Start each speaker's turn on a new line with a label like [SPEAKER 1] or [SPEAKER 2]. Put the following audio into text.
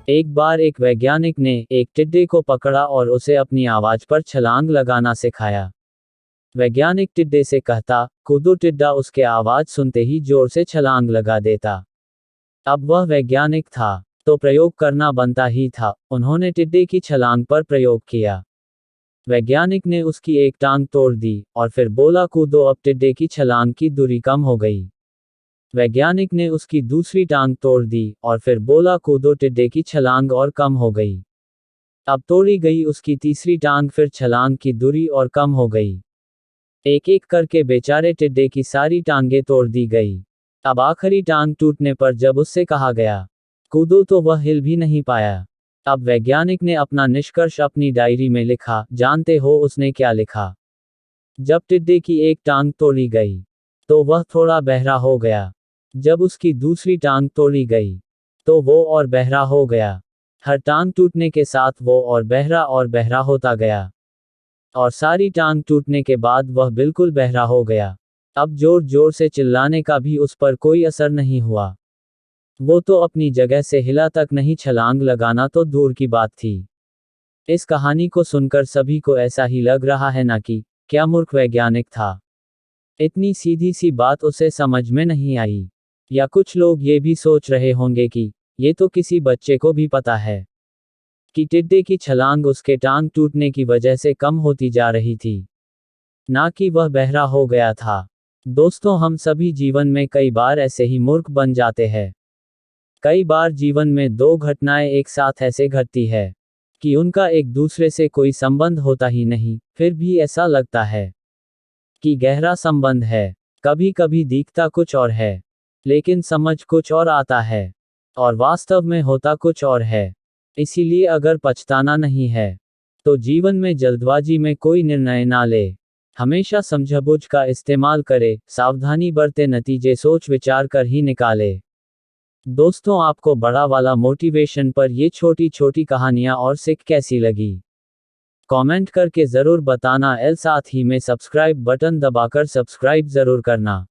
[SPEAKER 1] एक बार एक वैज्ञानिक ने एक टिड्डे को पकड़ा और उसे अपनी आवाज पर छलांग लगाना सिखाया। वैज्ञानिक टिड्डे से कहता, कूदो। टिड्डा उसके आवाज सुनते ही जोर से छलांग लगा देता। अब वह वैज्ञानिक था, तो प्रयोग करना बनता ही था। उन्होंने टिड्डे की छलांग पर प्रयोग किया। वैज्ञानिक ने उसकी एक टांग तोड़ दी और फिर बोला, कूदो। अब टिड्डे की छलांग की दूरी कम हो गई। वैज्ञानिक ने उसकी दूसरी टांग तोड़ दी और फिर बोला, कूदो। टिड्डे की छलांग और कम हो गई। अब तोड़ी गई उसकी तीसरी टांग, फिर छलांग की दूरी और कम हो गई। एक एक करके बेचारे टिड्डे की सारी टांगें तोड़ दी गई। अब आखिरी टांग टूटने पर जब उससे कहा गया, कूदो, तो वह हिल भी नहीं पाया। अब वैज्ञानिक ने अपना निष्कर्ष अपनी डायरी में लिखा। जानते हो उसने क्या लिखा? जब टिड्डे की एक टांग तोड़ी गई, तो वह थोड़ा बहरा हो गया। जब उसकी दूसरी टांग तोड़ी गई, तो वो और बहरा हो गया। हर टांग टूटने के साथ वो और बहरा होता गया। और सारी टांग टूटने के बाद वह बिल्कुल बहरा हो गया। अब जोर जोर से चिल्लाने का भी उस पर कोई असर नहीं हुआ। वो तो अपनी जगह से हिला तक नहीं, छलांग लगाना तो दूर की बात थी। इस कहानी को सुनकर सभी को ऐसा ही लग रहा है ना कि क्या मूर्ख वैज्ञानिक था। इतनी सीधी सी बात उसे समझ में नहीं आई। या कुछ लोग ये भी सोच रहे होंगे कि ये तो किसी बच्चे को भी पता है कि टिड्डे की छलांग उसके टांग टूटने की वजह से कम होती जा रही थी, ना कि वह बहरा हो गया था। दोस्तों, हम सभी जीवन में कई बार ऐसे ही मूर्ख बन जाते हैं। कई बार जीवन में दो घटनाएं एक साथ ऐसे घटती है कि उनका एक दूसरे से कोई संबंध होता ही नहीं, फिर भी ऐसा लगता है कि गहरा संबंध है। कभी कभी दिखता कुछ और है, लेकिन समझ कुछ और आता है, और वास्तव में होता कुछ और है। इसीलिए अगर पछताना नहीं है, तो जीवन में जल्दबाजी में कोई निर्णय ना ले। हमेशा समझबूझ का इस्तेमाल करे, सावधानी बरते, नतीजे सोच विचार कर ही निकाले। दोस्तों, आपको बड़ा वाला मोटिवेशन पर ये छोटी छोटी कहानियां और सिक कैसी लगी? कमेंट करके ज़रूर बताना। साथ ही में सब्सक्राइब बटन दबाकर सब्सक्राइब ज़रूर करना।